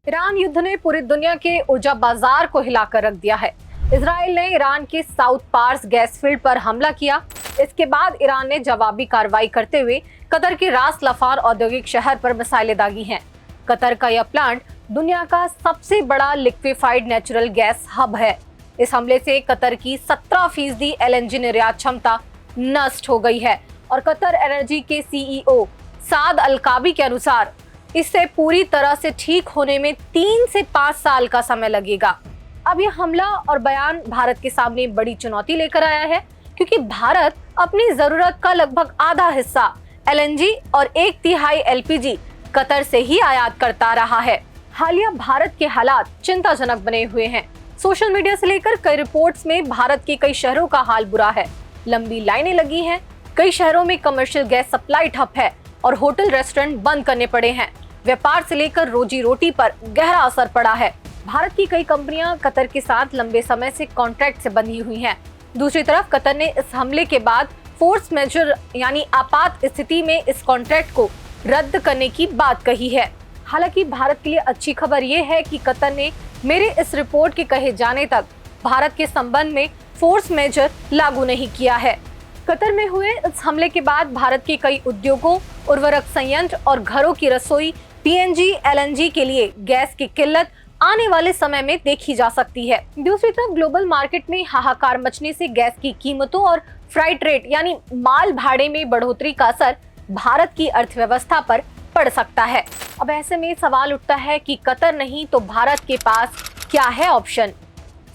Iran युद्ध ने पूरी दुनिया के ऊर्जा बाजार को हिलाकर रख दिया है। इजराइल ने ईरान के साउथ पार्स गैस फील्ड पर हमला किया। इसके बाद ईरान ने जवाबी कार्रवाई करते हुए कतर के रास लफान औद्योगिक शहर पर मिसाइलें दागी हैं। कतर का यह प्लांट दुनिया का सबसे बड़ा लिक्विफाइड नेचुरल गैस हब है। इस हमले से कतर की 17% LNG निर्यात क्षमता नष्ट हो गई है और कतर एनर्जी के CEO साद अल-काबी के अनुसार इससे पूरी तरह से ठीक होने में 3 से 5 साल का समय लगेगा। अब यह हमला और बयान भारत के सामने बड़ी चुनौती लेकर आया है, क्योंकि भारत अपनी जरूरत का लगभग आधा हिस्सा LNG और 1/3 LPG कतर से ही आयात करता रहा है। हालिया भारत के हालात चिंताजनक बने हुए हैं। सोशल मीडिया से लेकर कई रिपोर्ट्स में भारत के कई शहरों का हाल बुरा है। लंबी लाइनें लगी हैं, कई शहरों में कमर्शियल गैस सप्लाई ठप है और होटल रेस्टोरेंट बंद करने पड़े हैं। व्यापार से लेकर रोजी रोटी पर गहरा असर पड़ा है। भारत की कई कंपनियां कतर के साथ लंबे समय से कॉन्ट्रैक्ट से बंधी हुई हैं। दूसरी तरफ कतर ने इस हमले के बाद फोर्स मेजर यानी आपात स्थिति में इस कॉन्ट्रैक्ट को रद्द करने की बात कही है। हालांकि भारत के लिए अच्छी खबर ये है कि कतर ने मेरे इस रिपोर्ट के कहे जाने तक भारत के संबंध में फोर्स मेजर लागू नहीं किया है। कतर में हुए इस हमले के बाद भारत के कई उद्योगों, उर्वरक संयंत्र और घरों की रसोई PNG LNG के लिए गैस की किल्लत आने वाले समय में देखी जा सकती है। दूसरी तरफ ग्लोबल मार्केट में हाहाकार मचने से गैस की कीमतों और फ्राइट रेट यानी माल भाड़े में बढ़ोतरी का असर भारत की अर्थव्यवस्था पर पड़ सकता है। अब ऐसे में सवाल उठता है कि कतर नहीं तो भारत के पास क्या है ऑप्शन।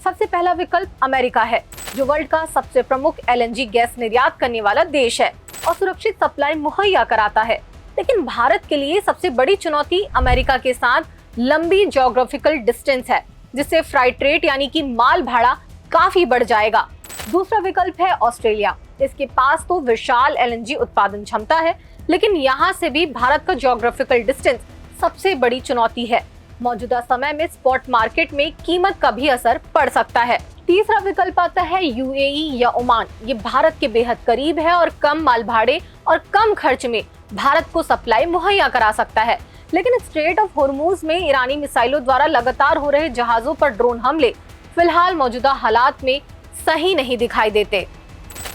सबसे पहला विकल्प अमेरिका है, जो वर्ल्ड का सबसे प्रमुख LNG गैस निर्यात करने वाला देश है और सुरक्षित सप्लाई मुहैया कराता है। लेकिन भारत के लिए सबसे बड़ी चुनौती अमेरिका के साथ लंबी ज्योग्राफिकल डिस्टेंस है, जिससे फ्राइट रेट यानी कि माल भाड़ा काफी बढ़ जाएगा। दूसरा विकल्प है ऑस्ट्रेलिया। इसके पास तो विशाल LNG उत्पादन क्षमता है, लेकिन यहाँ से भी भारत का ज्योग्राफिकल डिस्टेंस सबसे बड़ी चुनौती है। मौजूदा समय में स्पॉट मार्केट में कीमत का भी असर पड़ सकता है। तीसरा विकल्प आता है UAE या ओमान। ये भारत के बेहद करीब है और कम माल भाड़े और कम खर्च में भारत को सप्लाई मुहैया करा सकता है। लेकिन स्ट्रेट ऑफ हॉर्मूज में ईरानी मिसाइलों द्वारा लगातार हो रहे जहाजों पर ड्रोन हमले फिलहाल मौजूदा हालात में सही नहीं दिखाई देते।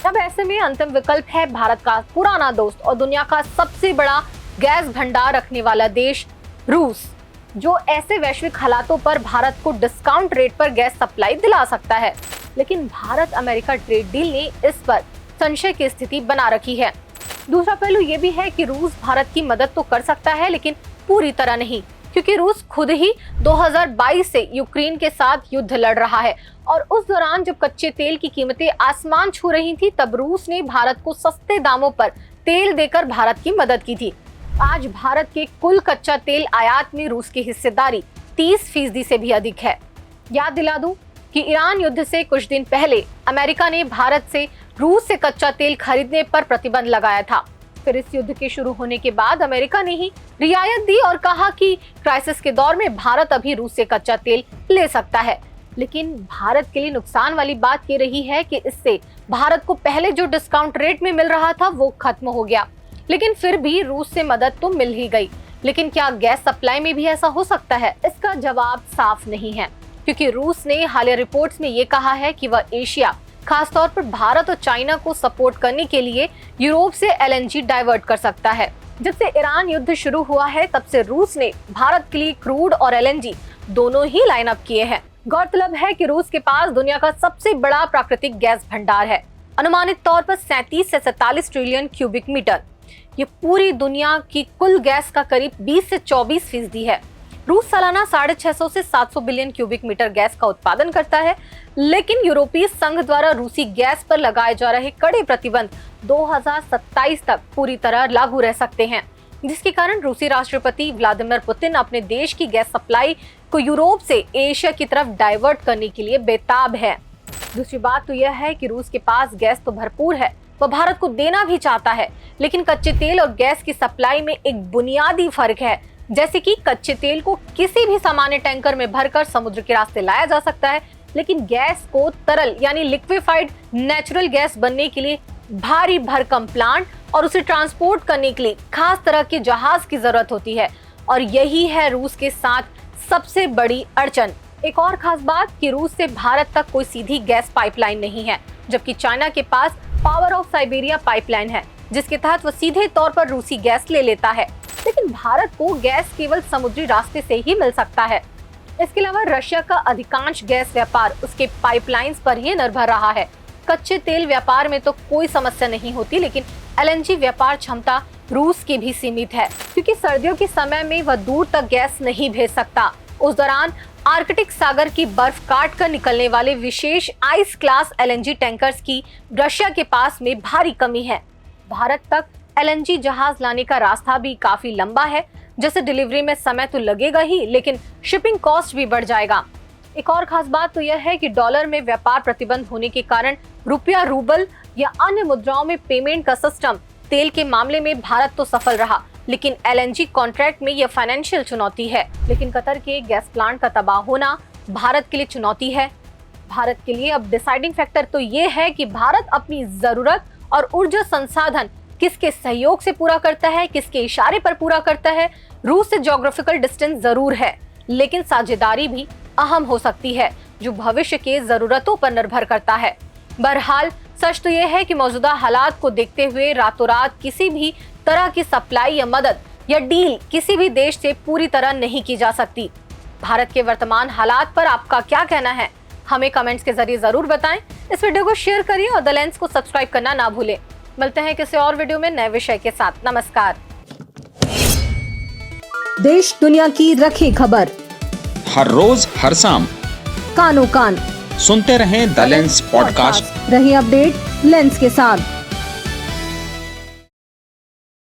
अब ऐसे में अंतिम विकल्प है भारत का पुराना दोस्त और दुनिया का सबसे बड़ा गैस भंडार रखने वाला देश रूस, जो ऐसे वैश्विक हालातों पर भारत को डिस्काउंट रेट पर गैस सप्लाई दिला सकता है। लेकिन भारत अमेरिका ट्रेड डील ने इस पर संशय की स्थिति बना रखी है। दूसरा पहलू ये भी है कि रूस भारत की मदद तो कर सकता है, लेकिन पूरी तरह नहीं, क्योंकि रूस खुद ही 2022 से यूक्रेन के साथ युद्ध लड़ रहा है और उस दौरान जब कच्चे तेल की कीमतें आसमान छू रही थी, तब रूस ने भारत को सस्ते दामों पर तेल देकर भारत की मदद की थी। आज भारत के कुल कच्चा तेल आयात में रूस की हिस्सेदारी 30% से भी अधिक है। याद दिला दूं कि ईरान युद्ध से कुछ दिन पहले अमेरिका ने भारत से रूस से कच्चा तेल खरीदने पर प्रतिबंध लगाया था। फिर इस युद्ध के शुरू होने के बाद अमेरिका ने ही रियायत दी और कहा कि क्राइसिस के दौर में भारत अभी रूस से कच्चा तेल ले सकता है। लेकिन भारत के लिए नुकसान वाली बात ये रही है कि इससे भारत को पहले जो डिस्काउंट रेट में मिल रहा था वो खत्म हो गया। लेकिन फिर भी रूस से मदद तो मिल ही गई। लेकिन क्या गैस सप्लाई में भी ऐसा हो सकता है? इसका जवाब साफ नहीं है, क्योंकि रूस ने हालिया रिपोर्ट्स में ये कहा है कि वह एशिया, खासतौर पर भारत और चाइना को सपोर्ट करने के लिए यूरोप से LNG डाइवर्ट कर सकता है। जब से ईरान युद्ध शुरू हुआ है, तब से रूस ने भारत के लिए क्रूड और LNG दोनों ही लाइन अप किए हैं। गौरतलब है कि रूस के पास दुनिया का सबसे बड़ा प्राकृतिक गैस भंडार है, अनुमानित तौर पर 37 से 47 ट्रिलियन क्यूबिक मीटर। ये पूरी दुनिया की कुल गैस का करीब 20 से 24% है। रूस सालाना 650 से 700 बिलियन क्यूबिक मीटर गैस का उत्पादन करता है। लेकिन यूरोपीय संघ द्वारा रूसी गैस पर लगाए जा रहे कड़े प्रतिबंध 2027 तक पूरी तरह लागू रह सकते हैं, जिसके कारण रूसी राष्ट्रपति व्लादिमीर पुतिन अपने देश की गैस सप्लाई को यूरोप से एशिया की तरफ डाइवर्ट करने के लिए बेताब है। दूसरी बात तो यह है कि रूस के पास गैस तो भरपूर है, वह भारत को देना भी चाहता है, लेकिन कच्चे तेल और गैस की सप्लाई में एक बुनियादी फर्क है। जैसे कि कच्चे तेल को किसी भी सामान्य टैंकर में भरकर समुद्र के रास्ते लाया जा सकता है, लेकिन गैस को तरल यानी लिक्विफाइड नेचुरल गैस बनने के लिए भारी भरकम प्लांट और उसे ट्रांसपोर्ट करने के लिए खास तरह के जहाज की जरूरत होती है। और यही है रूस के साथ सबसे बड़ी अड़चन। एक और खास बात कि रूस से भारत तक कोई सीधी गैस पाइपलाइन नहीं है, जबकि चाइना के पास पावर ऑफ साइबेरिया पाइपलाइन है, जिसके तहत वो सीधे तौर पर रूसी गैस ले लेता है। लेकिन भारत को गैस केवल समुद्री रास्ते से ही मिल सकता है। इसके अलावा रशिया का अधिकांश गैस व्यापार उसके पाइपलाइंस पर ही निर्भर रहा है। कच्चे तेल व्यापार में तो कोई समस्या नहीं होती, लेकिन एलएनजी व्यापार क्षमता रूस की भी सीमित है, क्योंकि सर्दियों के समय में वह दूर तक गैस नहीं भेज सकता। उस दौरान आर्कटिक सागर की बर्फ काट कर निकलने वाले विशेष आइस क्लास एलएनजी टैंकर्स की रशिया के पास में भारी कमी है। भारत तक एलएनजी जहाज लाने का रास्ता भी काफी लंबा है, जैसे डिलीवरी में समय तो लगेगा ही, लेकिन शिपिंग कॉस्ट भी बढ़ जाएगा। एक और खास बात तो यह है कि डॉलर में व्यापार प्रतिबंध होने के कारण रुपया, रूबल या अन्य मुद्राओं में पेमेंट का सिस्टम तेल के मामले में भारत तो सफल रहा, लेकिन एलएनजी कॉन्ट्रैक्ट में यह फाइनेंशियल चुनौती है। लेकिन कतर के गैस प्लांट का तबाह होना भारत के लिए चुनौती है। भारत के लिए अब डिसाइडिंग फैक्टर तो ये है कि भारत अपनी जरूरत और ऊर्जा संसाधन किसके सहयोग से पूरा करता है, किसके इशारे पर पूरा करता है। रूस से ज्योग्राफिकल डिस्टेंस जरूर है, लेकिन साझेदारी भी अहम हो सकती है, जो भविष्य के जरूरतों पर निर्भर करता है। बहरहाल सच तो यह है कि मौजूदा हालात को देखते हुए रातों रात किसी भी तरह की सप्लाई या मदद या डील किसी भी देश से पूरी तरह नहीं की जा सकती। भारत के वर्तमान हालात पर आपका क्या कहना है, हमें कमेंट्स के जरिए जरूर बताएं। इस वीडियो को शेयर करिए और द लेंस को सब्सक्राइब करना ना भूलें। मिलते हैं किसी और वीडियो में नए विषय के साथ। नमस्कार। देश दुनिया की रखी खबर हर रोज हर शाम कानो कान सुनते रहें द लेंस पॉडकास्ट। रही अपडेट लेंस के साथ।